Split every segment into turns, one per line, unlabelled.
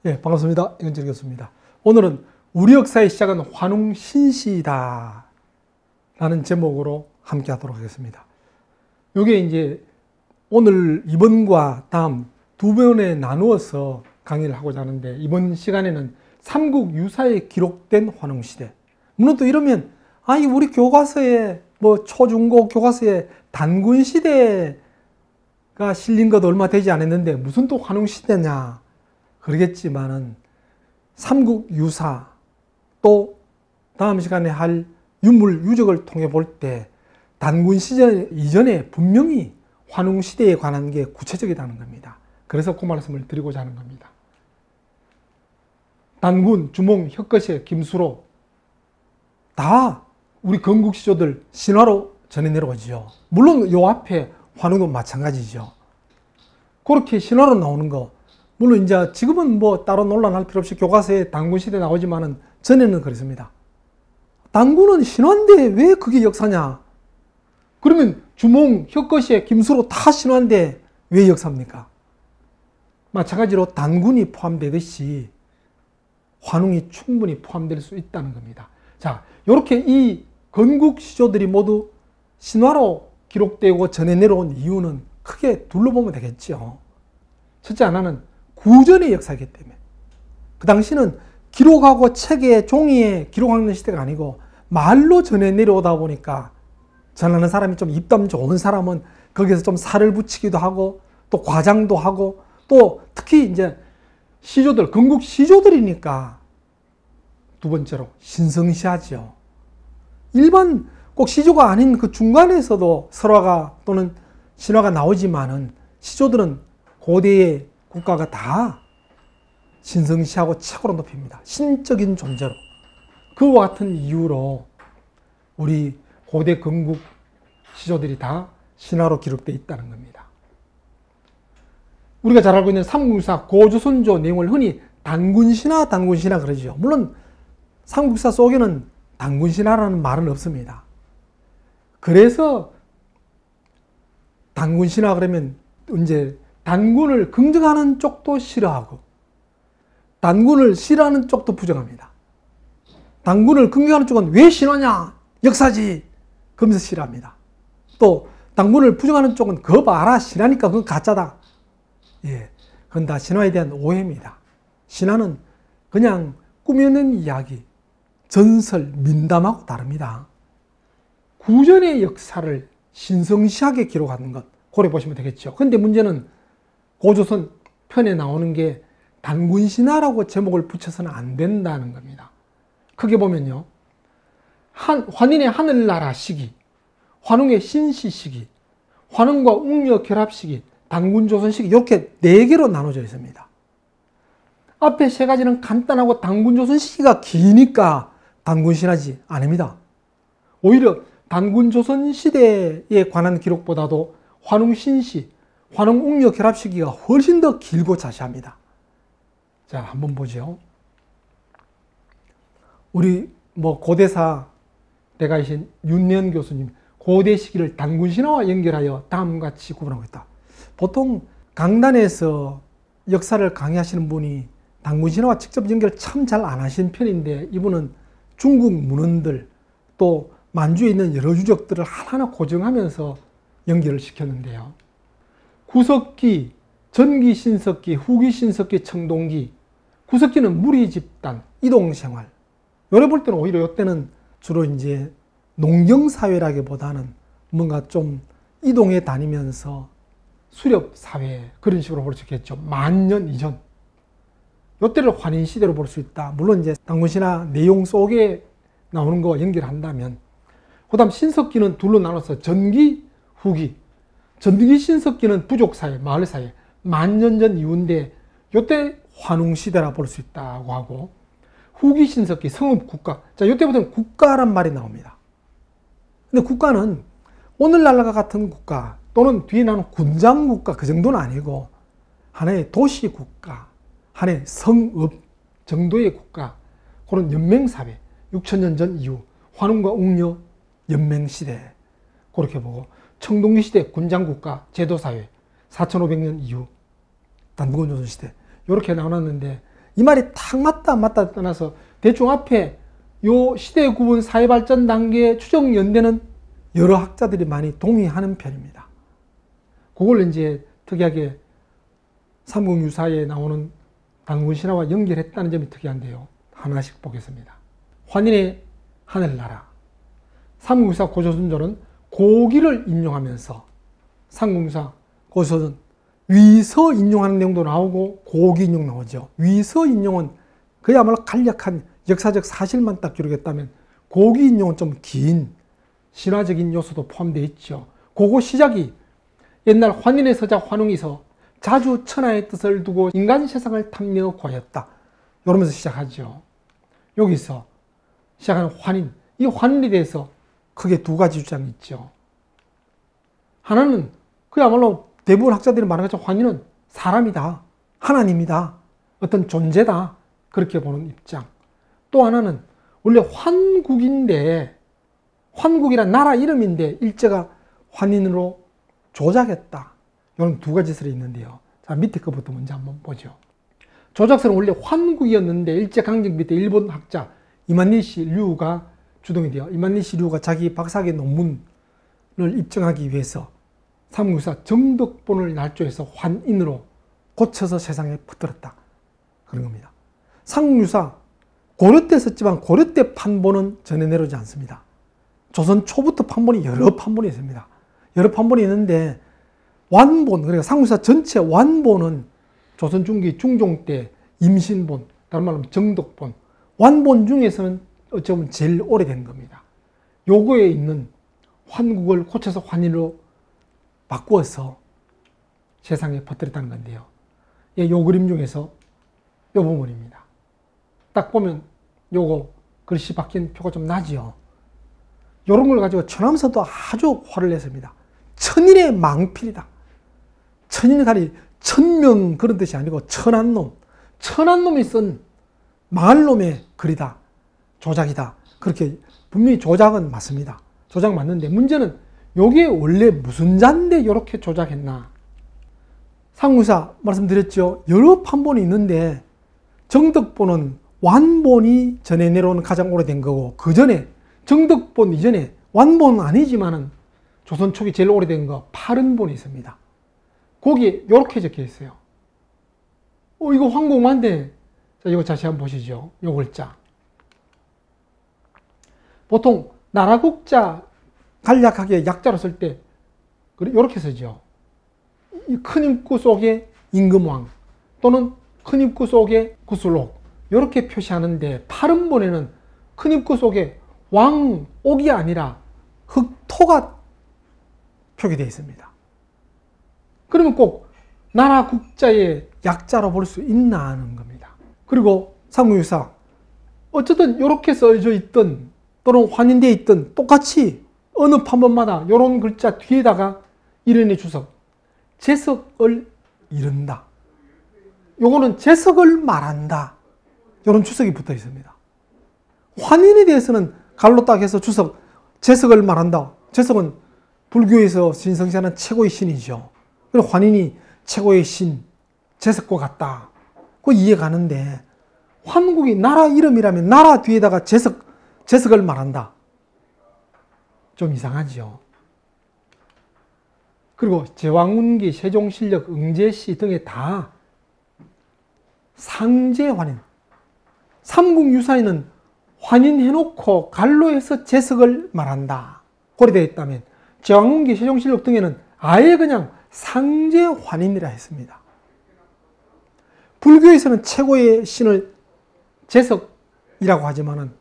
네, 반갑습니다. 이건철 교수입니다. 오늘은 우리 역사의 시작은 환웅신시이다 라는 제목으로 함께 하도록 하겠습니다. 이게 이제 오늘 이번과 다음 두 번에 나누어서 강의를 하고자 하는데, 이번 시간에는 삼국유사에 기록된 환웅시대. 물론 또 이러면 우리 교과서에 초중고 교과서에 단군시대가 실린 것도 얼마 되지 않았는데 무슨 또 환웅시대냐 그러겠지만은, 삼국유사 또 다음 시간에 할 유물 유적을 통해 볼 때 단군시대 이전에 분명히 환웅시대에 관한 게 구체적이라는 겁니다. 그래서 그 말씀을 드리고자 하는 겁니다. 단군, 주몽, 혁거세, 김수로 다 우리 건국시조들 신화로 전해 내려오지요. 물론 요 앞에 환웅도 마찬가지죠. 그렇게 신화로 나오는 거, 물론 이제 지금은 따로 논란할 필요 없이 교과서에 단군시대 나오지만은 전에는 그랬습니다. 단군은 신화인데 왜 그게 역사냐? 그러면 주몽, 혁거세, 김수로 다 신화인데 왜 역사입니까? 마찬가지로 단군이 포함되듯이 환웅이 충분히 포함될 수 있다는 겁니다. 자, 이렇게 이 건국 시조들이 모두 신화로 기록되고 전해 내려온 이유는 크게 둘로 보면 되겠죠. 첫째 하나는 구전의 역사이기 때문에, 그 당시는 기록하고 책에 종이에 기록하는 시대가 아니고 말로 전해 내려오다 보니까 전하는 사람이 좀 입담 좋은 사람은 거기서 좀 살을 붙이기도 하고 또 과장도 하고, 또 특히 이제 시조들, 건국 시조들이니까 두 번째로 신성시하죠. 일반 꼭 시조가 아닌 그 중간에서도 설화가 또는 신화가 나오지만은 시조들은 고대의 국가가 다 신성시하고 최고로 높입니다. 신적인 존재로. 그와 같은 이유로 우리 고대 건국 시조들이 다 신화로 기록되어 있다는 겁니다. 우리가 잘 알고 있는 삼국유사 고조선조 내용을 흔히 단군신화 그러죠. 물론 삼국사 속에는 단군신화라는 말은 없습니다. 그래서 단군신화 그러면 이제 단군을 긍정하는 쪽도 싫어하고 단군을 싫어하는 쪽도 부정합니다. 단군을 긍정하는 쪽은 왜 신화냐? 역사지! 그러면서 싫어합니다. 또 단군을 부정하는 쪽은 그거 봐라, 신화니까 그건 가짜다. 예, 그건 다 신화에 대한 오해입니다. 신화는 그냥 꾸며낸 이야기, 전설, 민담하고 다릅니다. 구전의 역사를 신성시하게 기록하는 것, 고려 보시면 되겠죠. 근데 문제는 고조선 편에 나오는 게 단군신화라고 제목을 붙여서는 안 된다는 겁니다. 크게 보면요, 환인의 하늘나라 시기, 환웅의 신시 시기, 환웅과 웅녀 결합 시기, 단군조선 시기, 이렇게 4개로 나눠져 있습니다. 앞에 3가지는 간단하고 단군조선 시기가 기니까 단군신화지 아닙니다. 오히려 단군조선 시대에 관한 기록보다도 환웅신시, 환웅웅녀 결합 시기가 훨씬 더 길고 자세합니다. 자, 한번 보죠. 우리 고대사 대가이신 윤년 교수님, 고대 시기를 단군신화와 연결하여 다음과 같이 구분하고 있다. 보통 강단에서 역사를 강의하시는 분이 단군신화와 직접 연결 참 잘 안 하시는 편인데, 이분은 중국 문헌들 또 만주에 있는 여러 유적들을 하나하나 고정하면서 연결을 시켰는데요. 구석기, 전기 신석기, 후기 신석기, 청동기. 구석기는 무리 집단, 이동 생활. 요래 볼 때는 오히려 이때는 주로 이제 농경사회라기보다는 뭔가 좀 이동해 다니면서 수렵사회, 그런 식으로 볼 수 있겠죠. 만년 이전. 요때를 환인시대로 볼 수 있다. 물론 이제 단군신화 내용 속에 나오는 거와 연결한다면. 그 다음 신석기는 둘로 나눠서 전기, 후기. 전기 신석기는 부족사회, 마을사회, 만년 전 이후인데 요때 환웅시대라 볼 수 있다고 하고, 후기 신석기, 성읍국가. 자, 요때부터는 국가란 말이 나옵니다. 근데 국가는 오늘날과 같은 국가 또는 뒤에 나오는 군장국가 그 정도는 아니고 하나의 도시국가, 하나의 성읍 정도의 국가, 그런 연맹사회, 6000년 전 이후 환웅과 웅녀 연맹시대 그렇게 보고, 청동기 시대 군장국가 제도사회 4500년 이후 단군조선 시대 이렇게 나눴는데, 이 말이 탁 맞다 안 맞다 떠나서 대충 앞에 요 시대 구분 사회발전 단계 추정 연대는 여러 학자들이 많이 동의하는 편입니다. 그걸 이제 특이하게 삼국유사에 나오는 단군신화와 연결했다는 점이 특이한데요. 하나씩 보겠습니다. 환인의 하늘나라. 삼국유사 고조선조는 고기를 인용하면서 삼국유사 고조선 위서 인용하는 내용도 나오고 고기 인용 나오죠. 위서 인용은 그야말로 간략한 역사적 사실만 딱 기록했다면 고기 인용은 좀 긴 신화적인 요소도 포함되어 있죠. 그거 시작이 옛날 환인의 서자 환웅이서 자주 천하의 뜻을 두고 인간 세상을 탐려 고하였다. 이러면서 시작하죠. 여기서 시작하는 환인. 이 환인에 대해서 크게 두 가지 주장이 있죠. 하나는 그야말로 대부분 학자들이 말하는 것처럼 환인은 사람이다. 하나님이다. 어떤 존재다. 그렇게 보는 입장. 또 하나는 원래 환국인데 환국이란 나라 이름인데 일제가 환인으로 조작했다. 이런 두 가지 설이 있는데요. 자, 밑에 것부터 먼저 한번 보죠. 조작설은 원래 환국이었는데 일제강점기 밑에 일본 학자 이만니시 류가 주동이 돼요. 이만니시 류가 자기 박사학위 논문을 입증하기 위해서 삼국유사 정덕본을 날조해서 환인으로 고쳐서 세상에 퍼뜨렸다. 그런 겁니다. 삼국유사 고려 때 썼지만 고려 때 판본은 전해 내려오지 않습니다. 조선 초부터 판본이 여러 판본이 있습니다. 여러 판본이 있는데 완본, 그러니까 삼국유사 전체 완본은 조선 중기 중종 때 임신본, 다른 말로 정덕본, 완본 중에서는 어쩌면 제일 오래된 겁니다. 요거에 있는 환국을 고쳐서 환인으로 바꾸어서 세상에 퍼뜨렸다는 건데요. 요 그림 중에서 요 부분입니다. 딱 보면 요거 글씨 박힌 표가 좀 나지요. 요런 걸 가지고 천암선도 아주 화를 냈습니다. 천인의 망필이다. 천인의 칼이 천명 그런 뜻이 아니고 천한 놈. 천한 놈이 쓴 망할 놈의 글이다. 조작이다. 그렇게 분명히 조작은 맞습니다. 조작 맞는데 문제는 요게 원래 무슨 자인데 요렇게 조작했나. 삼국유사 말씀드렸죠. 여러 판본이 있는데 정덕본은 완본이 전해 내려오는 가장 오래된 거고 그 전에 정덕본 이전에 완본은 아니지만은 조선 초기 제일 오래된 거 팔은본이 있습니다. 거기에 요렇게 적혀 있어요. 이거 황공만데. 자, 이거 다시 한번 보시죠. 요 글자. 보통 나라국자 간략하게 약자로 쓸 때 요렇게 쓰죠. 이 큰 입구 속에 임금왕 또는 큰 입구 속에 구슬록 요렇게 표시하는데 팔은본에는 큰 입구 속에 왕옥이 아니라 흑토가 표기되어 있습니다. 그러면 꼭 나라 국자의 약자로 볼 수 있나 하는 겁니다. 그리고 삼국유사 어쨌든 이렇게 써져 있던 또는 환인되어 있던 똑같이 어느 판본마다 이런 글자 뒤에다가 일원의 주석, 제석을 이른다. 요거는 제석을 말한다. 이런 주석이 붙어 있습니다. 환인에 대해서는 갈로 딱 해서 주석, 제석을 말한다. 제석은 불교에서 신성시하는 최고의 신이죠. 그리고 환인이 최고의 신, 제석과 같다. 그 이해 가는데 환국이 나라 이름이라면 나라 뒤에다가 제석을 말한다. 좀 이상하죠. 그리고 제왕운기, 세종실력, 응제시 등에 다 상제환인. 삼국유사에는 환인해놓고 갈로해서 제석을 말한다. 고려되어 있다면 제왕운기, 세종실력 등에는 아예 그냥 상제환인이라 했습니다. 불교에서는 최고의 신을 제석이라고 하지만은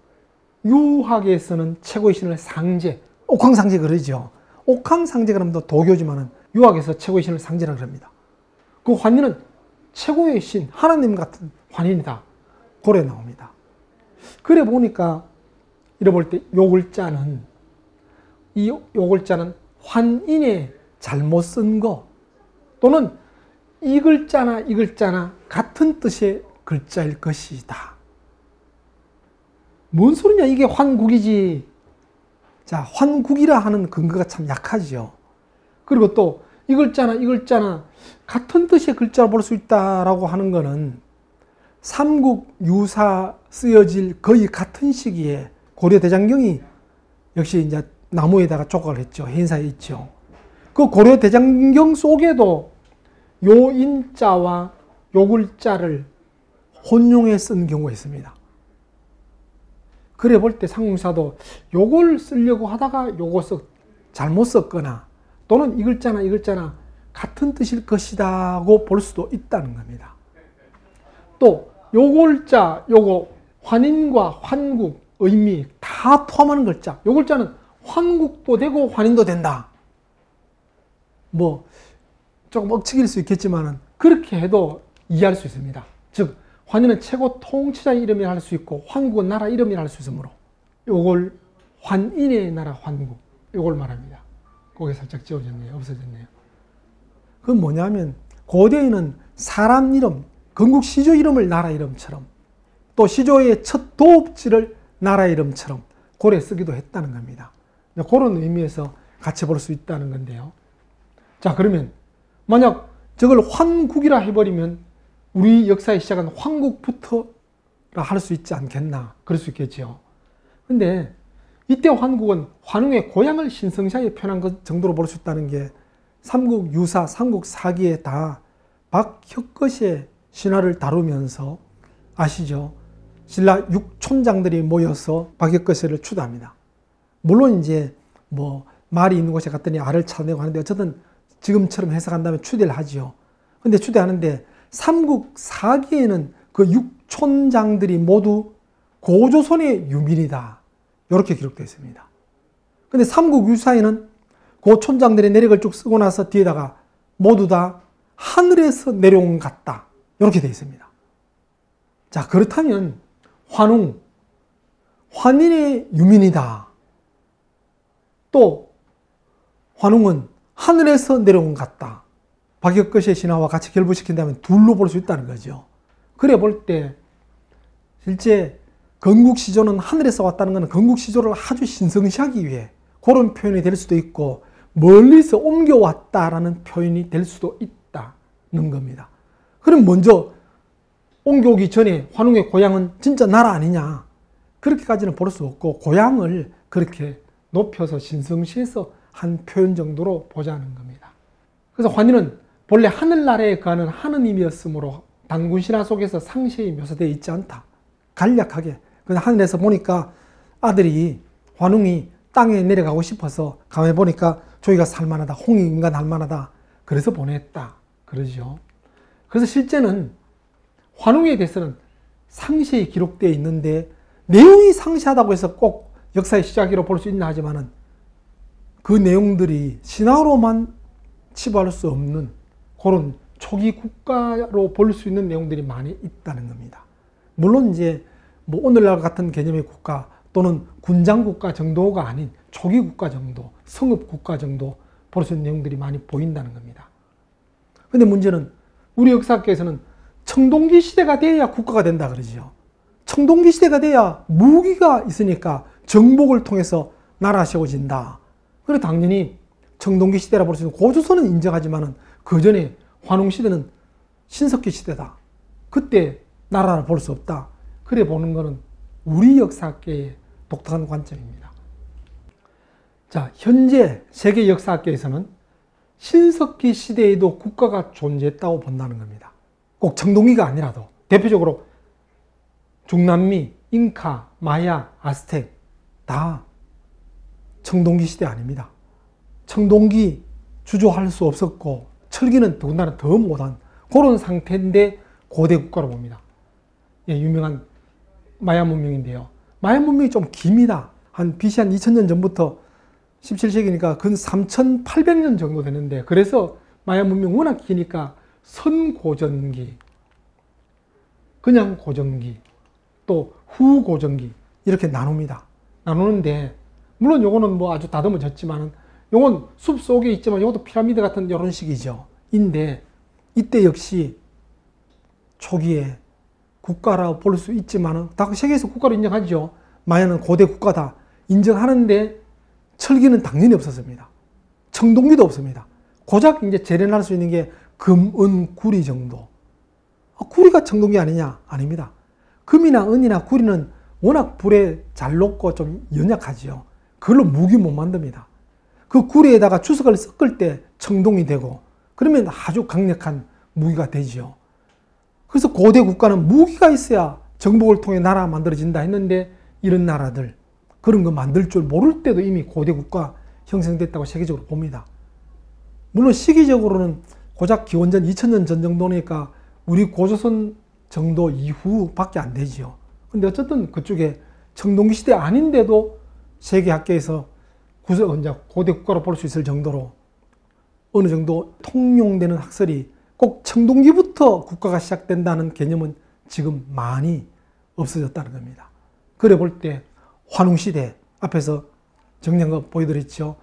유학에서는 최고의 신을 상제, 옥황상제 그러죠. 옥황상제 그러면 또 도교지만은 유학에서 최고의 신을 상제라고 합니다. 그 환인은 최고의 신, 하나님 같은 환인이다. 고래 나옵니다. 그래 보니까 이래 볼 때 요 글자는 요 글자는 환인의 잘못 쓴 거 또는 이 글자나 같은 뜻의 글자일 것이다. 뭔 소리냐? 이게 환국이지. 자, 환국이라 하는 근거가 참 약하죠. 그리고 또 이 글자나 같은 뜻의 글자로 볼 수 있다라고 하는 거는 삼국유사 쓰여질 거의 같은 시기에 고려대장경이 역시 이제 나무에다가 조각을 했죠. 해인사에 있죠. 그 고려대장경 속에도 요 인자와 요 글자를 혼용해 쓴 경우가 있습니다. 그래 볼 때 삼국유사도 요걸 쓰려고 하다가 요거 잘못 썼거나 또는 이 글자나 같은 뜻일 것이다고 볼 수도 있다는 겁니다. 또 요 글자, 요거 환인과 환국, 의미 다 포함하는 글자. 요 글자는 환국도 되고 환인도 된다. 뭐 조금 억측일 수 있겠지만 그렇게 해도 이해할 수 있습니다. 즉 환인은 최고 통치자의 이름이라 할 수 있고 환국은 나라 이름이라 할 수 있으므로 요걸 환인의 나라 환국 요걸 말합니다. 거기 살짝 지워졌네요. 없어졌네요. 그건 뭐냐면 고대에는 사람 이름, 건국 시조 이름을 나라 이름처럼 또 시조의 첫 도읍지를 나라 이름처럼 고래 쓰기도 했다는 겁니다. 그런 의미에서 같이 볼 수 있다는 건데요. 자, 그러면 만약 저걸 환국이라 해버리면 우리 역사의 시작은 황국부터라 할 수 있지 않겠나. 그럴 수 있겠죠. 근데 이때 환국은 환웅의 고향을 신성시하게 표현한 것 정도로 볼 수 있다는 게 삼국유사, 삼국사기에 다 박혁거시의 신화를 다루면서 아시죠? 신라 6촌장들이 모여서 박혁거시를 추대합니다. 물론 이제 뭐 말이 있는 곳에 갔더니 알을 찾아내고 하는데 어쨌든 지금처럼 해석한다면 추대를 하지요. 근데 추대하는데 삼국사기에는 그 6촌장들이 모두 고조선의 유민이다. 이렇게 기록되어 있습니다. 근데 삼국유사에는 그 촌장들의 내력을 쭉 쓰고 나서 뒤에다가 모두 다 하늘에서 내려온 것 같다. 이렇게 되어 있습니다. 자, 그렇다면 환웅, 환인의 유민이다. 또 환웅은 하늘에서 내려온 것 같다. 박혁거시의 신화와 같이 결부시킨다면 둘로 볼 수 있다는 거죠. 그래 볼 때 실제 건국시조는 하늘에서 왔다는 것은 건국시조를 아주 신성시하기 위해 그런 표현이 될 수도 있고 멀리서 옮겨왔다라는 표현이 될 수도 있다는 겁니다. 그럼 먼저 옮겨오기 전에 환웅의 고향은 진짜 나라 아니냐? 그렇게까지는 볼 수 없고 고향을 그렇게 높여서 신성시해서 한 표현 정도로 보자는 겁니다. 그래서 환인은 본래 하늘나라에 거하는 하느님이었으므로 단군신화 속에서 상세히 묘사되어 있지 않다. 간략하게. 그래서 하늘에서 보니까 아들이 환웅이 땅에 내려가고 싶어서 가만히 보니까 저기가 살만하다. 홍익인간 할만하다. 그래서 보냈다. 그러죠. 그래서 실제는 환웅에 대해서는 상세히 기록되어 있는데 내용이 상세하다고 해서 꼭 역사의 시작이라고 볼 수 있나 하지만은 그 내용들이 신화로만 치부할 수 없는 그런 초기 국가로 볼 수 있는 내용들이 많이 있다는 겁니다. 물론 이제 뭐 오늘날 같은 개념의 국가 또는 군장 국가 정도가 아닌 초기 국가 정도, 성읍 국가 정도 볼 수 있는 내용들이 많이 보인다는 겁니다. 근데 문제는 우리 역사학계에서는 청동기 시대가 돼야 국가가 된다 그러죠. 청동기 시대가 돼야 무기가 있으니까 정복을 통해서 나라 세워진다. 그래 당연히 청동기 시대라 볼 수 있는 고조선은 인정하지만은 그 전에 환웅 시대는 신석기 시대다. 그때 나라를 볼 수 없다. 그래 보는 것은 우리 역사학계의 독특한 관점입니다. 자, 현재 세계 역사학계에서는 신석기 시대에도 국가가 존재했다고 본다는 겁니다. 꼭 청동기가 아니라도 대표적으로 중남미, 잉카, 마야, 아스텍 다 청동기 시대 아닙니다. 청동기 주조할 수 없었고 철기는 더군다나 더 못한 그런 상태인데 고대 국가로 봅니다. 예, 유명한 마야 문명인데요. 마야 문명이 좀 깁니다. 한 BC 한 2000년 전부터 17세기니까 근 3800년 정도 되는데 그래서 마야 문명 워낙 기니까 선고전기, 그냥 고전기, 또 후고전기 이렇게 나눕니다. 나누는데 물론 요거는 뭐 아주 다듬어졌지만은 요건 숲 속에 있지만 요것도 피라미드 같은 이런 식이죠. 인데 이때 역시 초기에 국가라고 볼 수 있지만은 다 세계에서 국가로 인정하죠. 마야는 고대 국가다 인정하는데 철기는 당연히 없었습니다. 청동기도 없습니다. 고작 이제 재련할 수 있는 게 금, 은, 구리 정도. 구리가 청동기 아니냐? 아닙니다. 금이나 은이나 구리는 워낙 불에 잘 녹고 좀 연약하지요. 그걸로 무기 못 만듭니다. 그 구리에다가 주석을 섞을 때 청동이 되고 그러면 아주 강력한 무기가 되지요. 그래서 고대 국가는 무기가 있어야 정복을 통해 나라가 만들어진다 했는데 이런 나라들 그런 거 만들 줄 모를 때도 이미 고대 국가 형성됐다고 세계적으로 봅니다. 물론 시기적으로는 고작 기원전 2000년 전 정도니까 우리 고조선 정도 이후밖에 안 되지요. 근데 어쨌든 그쪽에 청동기 시대 아닌데도 세계 학계에서 고대 국가로 볼 수 있을 정도로 어느 정도 통용되는 학설이 꼭 청동기부터 국가가 시작된다는 개념은 지금 많이 없어졌다는 겁니다. 그래 볼 때 환웅시대 앞에서 정리한 거 보여드렸죠.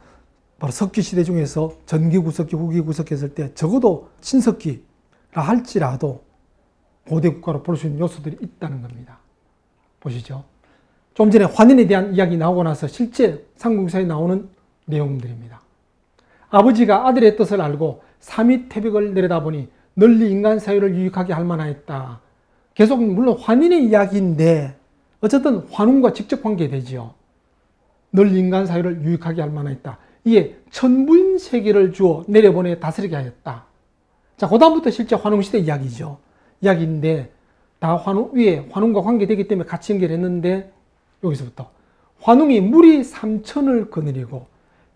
바로 석기시대 중에서 전기구석기, 후기구석기 했을 때 적어도 신석기라 할지라도 고대 국가로 볼 수 있는 요소들이 있다는 겁니다. 보시죠. 좀 전에 환인에 대한 이야기 나오고 나서 실제 삼국사에 나오는 내용들입니다. 아버지가 아들의 뜻을 알고 삼위 태백을 내려다보니 널리 인간 사회를 유익하게 할 만하였다. 계속 물론 환인의 이야기인데 어쨌든 환웅과 직접 관계되지요. 널리 인간 사회를 유익하게 할 만하였다. 이게 천부인 세계를 주어 내려보내 다스리게 하였다. 자, 그 다음부터 실제 환웅시대 이야기죠. 이야기인데 다 위에 환웅과 관계되기 때문에 같이 연결했는데 여기서부터 환웅이 무리 3천을 거느리고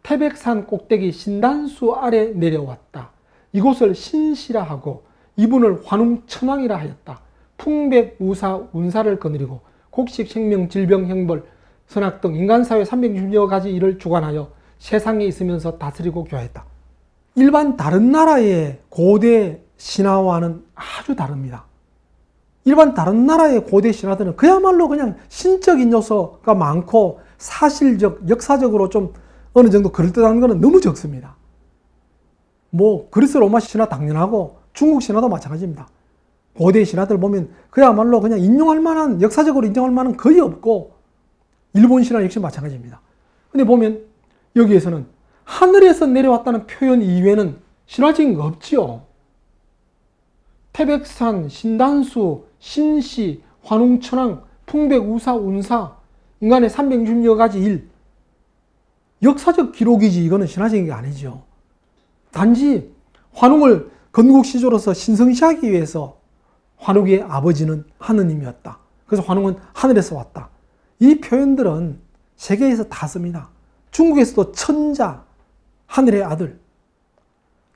태백산 꼭대기 신단수 아래 내려왔다. 이곳을 신시라 하고 이분을 환웅천왕이라 하였다. 풍백, 우사, 운사를 거느리고 곡식, 생명, 질병, 형벌, 선악 등 인간사회 360여 가지 일을 주관하여 세상에 있으면서 다스리고 교화했다. 일반 다른 나라의 고대 신화와는 아주 다릅니다. 일반 다른 나라의 고대 신화들은 그야말로 그냥 신적인 요소가 많고 사실적, 역사적으로 좀 어느 정도 그럴듯한 거는 너무 적습니다. 뭐 그리스 로마 신화 당연하고 중국 신화도 마찬가지입니다. 고대 신화들 보면 그야말로 그냥 인용할 만한, 역사적으로 인정할 만한 거의 없고 일본 신화 역시 마찬가지입니다. 근데 보면 여기에서는 하늘에서 내려왔다는 표현 이외에는 신화적인 거 없지요. 태백산, 신단수, 신시, 환웅천왕, 풍백, 우사, 운사, 인간의 360여 가지 일. 역사적 기록이지 이거는 신화적인 게 아니죠. 단지 환웅을 건국시조로서 신성시하기 위해서 환웅의 아버지는 하느님이었다. 그래서 환웅은 하늘에서 왔다. 이 표현들은 세계에서 다 씁니다. 중국에서도 천자, 하늘의 아들,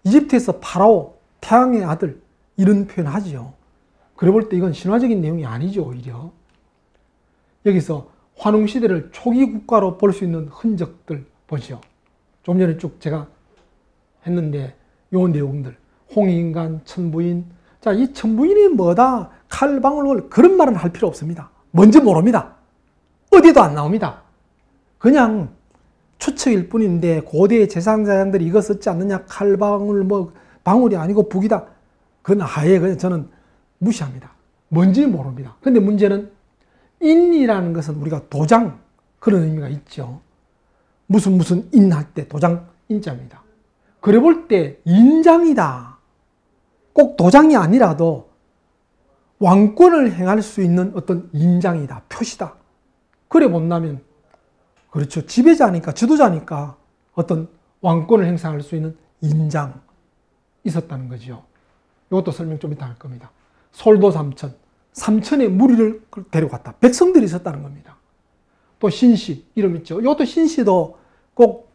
이집트에서 파라오, 태양의 아들 이런 표현 하지요. 그래 볼 때 이건 신화적인 내용이 아니죠. 오히려 여기서 환웅시대를 초기 국가로 볼 수 있는 흔적들 보시죠. 좀 전에 쭉 제가 했는데 요 내용들 홍익인간, 천부인. 자, 이 천부인이 뭐다, 칼방울 그런 말은 할 필요 없습니다. 뭔지 모릅니다. 어디도 안 나옵니다. 그냥 추측일 뿐인데 고대의 제상자양들이 이거 썼지 않느냐, 칼방울 뭐 방울이 아니고 북이다, 그건 아예 그냥 저는 무시합니다. 뭔지 모릅니다. 근데 문제는 인이라는 것은 우리가 도장 그런 의미가 있죠. 무슨 인할 때 도장 인자입니다. 그래 볼 때 인장이다. 꼭 도장이 아니라도 왕권을 행할 수 있는 어떤 인장이다, 표시다. 그래 본다면 그렇죠. 지배자니까, 지도자니까 어떤 왕권을 행사할 수 있는 인장 있었다는 거죠. 이것도 설명 좀 이따 할 겁니다. 솔도 삼천, 삼천의 무리를 데려갔다. 백성들이 있었다는 겁니다. 또 신시 이름 있죠. 이것도 신시도 꼭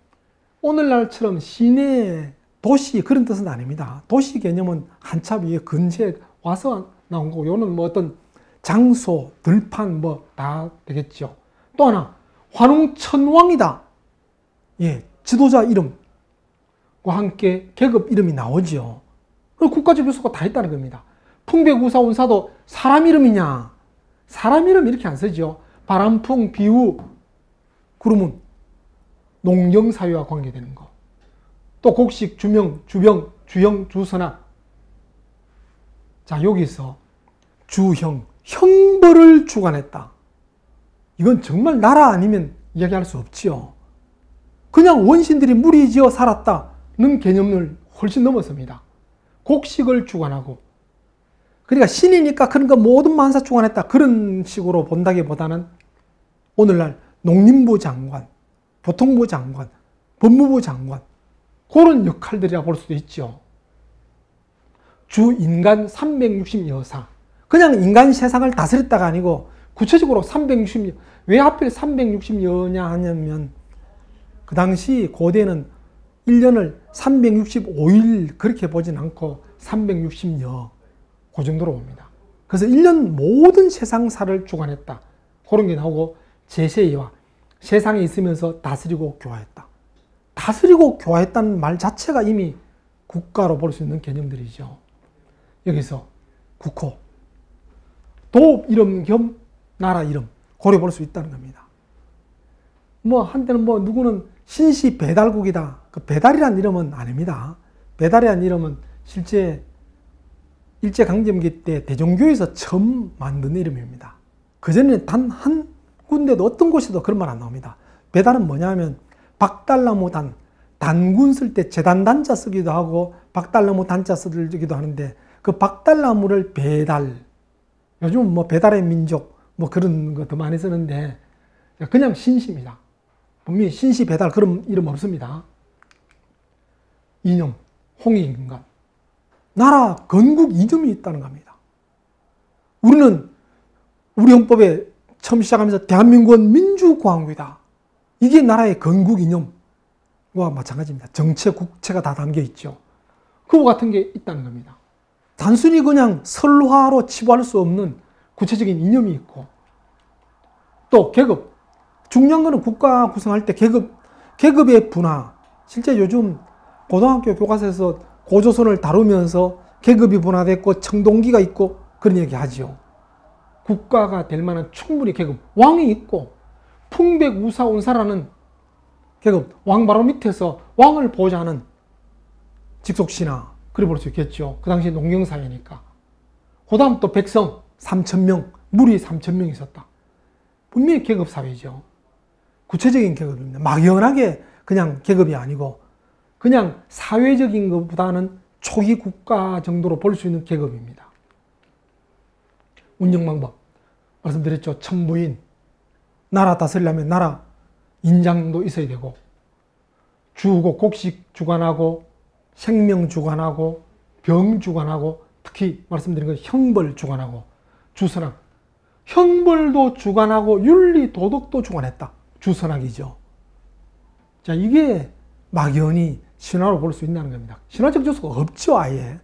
오늘날처럼 시내 도시 그런 뜻은 아닙니다. 도시 개념은 한참 위에 근처에 와서 나온 거고, 이거는 뭐 어떤 장소, 들판 뭐 다 되겠죠. 또 하나 환웅천왕이다. 예, 지도자 이름과 함께 계급 이름이 나오죠. 그리고 국가적 요소가 다 있다는 겁니다. 풍백우사 운사도 사람 이름이냐? 사람 이름 이렇게 안 쓰죠. 바람풍, 비우, 구름은 농경사회와 관계되는 거. 또 곡식, 주명, 주병, 주형, 주선악. 자, 여기서 주형, 형벌을 주관했다. 이건 정말 나라 아니면 이야기할 수 없지요. 그냥 원신들이 무리지어 살았다는 개념을 훨씬 넘어섭니다. 곡식을 주관하고 그러니까 신이니까 그런 거 모든 만사 주관했다. 그런 식으로 본다기보다는 오늘날 농림부 장관, 교통부 장관, 법무부 장관 그런 역할들이라 볼 수도 있죠. 주 인간 360여사. 그냥 인간 세상을 다스렸다가 아니고 구체적으로 360여. 왜 하필 360여냐 하냐면 그 당시 고대는 1년을 365일 그렇게 보진 않고 360여 그 정도로 봅니다. 그래서 1년 모든 세상사를 주관했다. 그런 게 나오고 제세와 세상에 있으면서 다스리고 교화했다. 다스리고 교화했다는 말 자체가 이미 국가로 볼 수 있는 개념들이죠. 여기서 국호, 도읍 이름 겸 나라 이름 고려 볼 수 있다는 겁니다. 뭐 한때는 뭐 누구는 신시 배달국이다. 그 배달이란 이름은 아닙니다. 배달이란 이름은 실제 일제강점기 때 대종교에서 처음 만든 이름입니다. 그전에는 단 한 군데도 어떤 곳에도 그런 말 안 나옵니다. 배달은 뭐냐면 박달나무 단, 단군 쓸 때 재단단자 쓰기도 하고 박달나무 단자 쓰기도 하는데 그 박달나무를 배달, 요즘은 뭐 배달의 민족 뭐 그런 거 더 많이 쓰는데 그냥 신시입니다. 분명히 신시 배달 그런 이름 없습니다. 이념, 홍익인간. 나라 건국 이념이 있다는 겁니다. 우리는 우리 헌법에 처음 시작하면서 대한민국은 민주공화국이다. 이게 나라의 건국 이념과 마찬가지입니다. 정체, 국체가 다 담겨 있죠. 그거 같은 게 있다는 겁니다. 단순히 그냥 설화로 치부할 수 없는 구체적인 이념이 있고 또 계급. 중요한 거는 국가 구성할 때 계급의 분화. 실제 요즘 고등학교 교과서에서 고조선을 다루면서 계급이 분화됐고 청동기가 있고 그런 얘기 하지요. 국가가 될 만한 충분히 계급. 왕이 있고 풍백우사 온사라는 계급. 왕 바로 밑에서 왕을 보좌하는 직속신하. 그래 볼 수 있겠죠. 그 당시 농경사회니까. 그 다음 또 백성 3,000명, 무리 3,000명 있었다. 분명히 계급사회죠. 구체적인 계급입니다. 막연하게 그냥 계급이 아니고 그냥 사회적인 것보다는 초기 국가 정도로 볼 수 있는 계급입니다. 운영방법 말씀드렸죠. 천부인. 나라 다스리려면 나라 인장도 있어야 되고 주고 곡식 주관하고 생명 주관하고 병 주관하고 특히 말씀드린 건 형벌 주관하고 주선학. 형벌도 주관하고 윤리 도덕도 주관했다. 주선학이죠. 자, 이게 막연히 신화로 볼 수 있다는 겁니다. 신화적 조서가 없죠, 아예.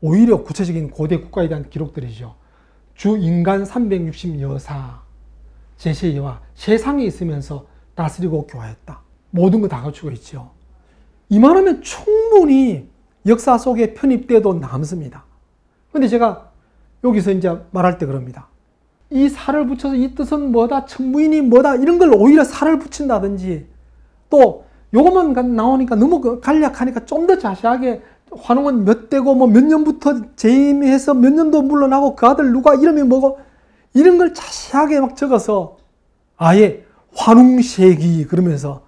오히려 구체적인 고대 국가에 대한 기록들이죠. 주 인간 360여사 제세와 세상에 있으면서 다스리고 교화했다. 모든 거 다 갖추고 있죠. 이만하면 충분히 역사 속에 편입돼도 남습니다. 근데 제가 여기서 이제 말할 때 그럽니다. 이 살을 붙여서 이 뜻은 뭐다, 천부인이 뭐다, 이런 걸 오히려 살을 붙인다든지 또 요것만 나오니까 너무 간략하니까 좀 더 자세하게 환웅은 몇 대고 뭐 몇 년부터 재임해서 몇 년도 물러나고 그 아들 누가 이름이 뭐고 이런 걸 자세하게 막 적어서 아예 환웅세기 그러면서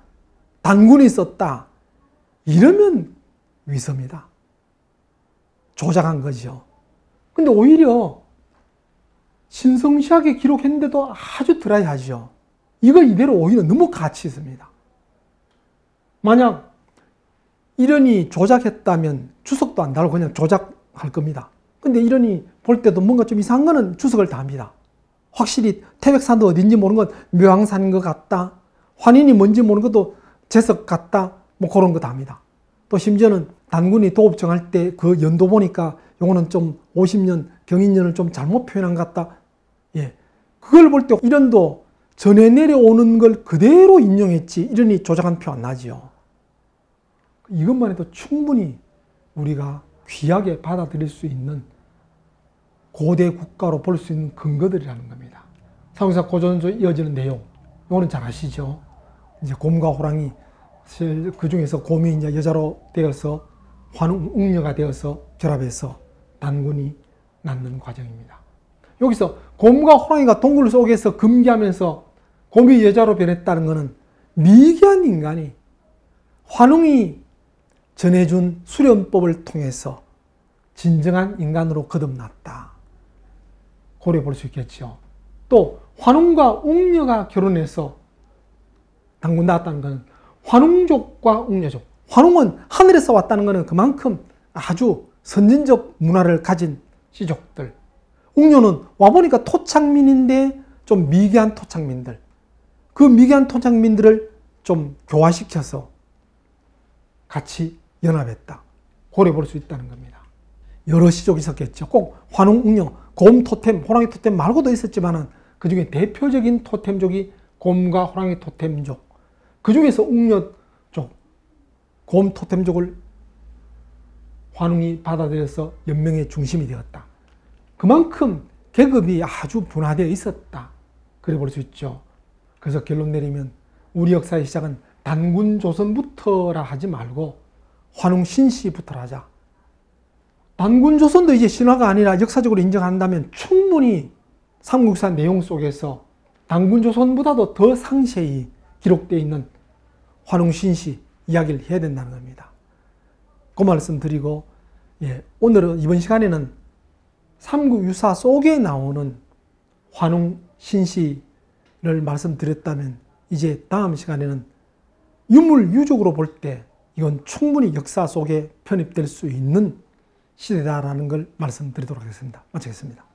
단군이 썼다. 이러면 위선이다. 조작한 거죠. 근데 오히려 신성시하게 기록했는데도 아주 드라이하죠. 이거 이대로 오히려 너무 가치 있습니다. 만약 이런이 조작했다면 주석도 안 달고 그냥 조작할 겁니다. 근데 이런이 볼 때도 뭔가 좀 이상한 거는 주석을 다 합니다. 확실히 태백산도 어딘지 모르는 건 묘항산인 것 같다. 환인이 뭔지 모르는 것도 제석 같다. 뭐 그런 거 다 합니다. 또 심지어는 단군이 도읍 정할 때 그 연도 보니까 요거는 좀 50년 경인년을 좀 잘못 표현한 것 같다. 예. 그걸 볼 때 이런도 전해 내려오는 걸 그대로 인용했지 이런이 조작한 표 안 나지요. 이것만 해도 충분히 우리가 귀하게 받아들일 수 있는 고대 국가로 볼 수 있는 근거들이라는 겁니다. 사후사 고전조 이어지는 내용, 이거는 잘 아시죠? 이제 곰과 호랑이, 그 중에서 곰이 이제 여자로 되어서 환웅, 웅녀가 되어서 결합해서 단군이 낳는 과정입니다. 여기서 곰과 호랑이가 동굴 속에서 금기하면서 곰이 여자로 변했다는 것은 미개한 인간이 환웅이 전해준 수련법을 통해서 진정한 인간으로 거듭났다. 고려해 볼 수 있겠죠. 또 환웅과 웅녀가 결혼해서 단군 낳았다는 것은 환웅족과 웅녀족. 환웅은 하늘에서 왔다는 것은 그만큼 아주 선진적 문화를 가진 시족들. 웅녀는 와보니까 토착민인데 좀 미개한 토착민들. 그 미개한 토착민들을 좀 교화시켜서 같이 연합했다. 고려해 볼 수 있다는 겁니다. 여러 시족이 있었겠죠. 꼭 환웅, 웅녀, 곰 토템, 호랑이 토템 말고도 있었지만은 그 중에 대표적인 토템족이 곰과 호랑이 토템족. 그 중에서 웅녀족, 곰 토템족을 환웅이 받아들여서 연명의 중심이 되었다. 그만큼 계급이 아주 분화되어 있었다. 그래 볼 수 있죠. 그래서 결론 내리면 우리 역사의 시작은 단군 조선부터라 하지 말고 환웅 신시부터라 하자. 단군 조선도 이제 신화가 아니라 역사적으로 인정한다면 충분히 삼국사 내용 속에서 단군 조선보다도 더 상세히 기록되어 있는 환웅 신시 이야기를 해야 된다는 겁니다. 그 말씀 드리고, 오늘은 이번 시간에는 삼국 유사 속에 나오는 환웅 신시를 말씀드렸다면 이제 다음 시간에는 유물유족으로 볼 때 이건 충분히 역사 속에 편입될 수 있는 시대다라는 걸 말씀드리도록 하겠습니다. 마치겠습니다.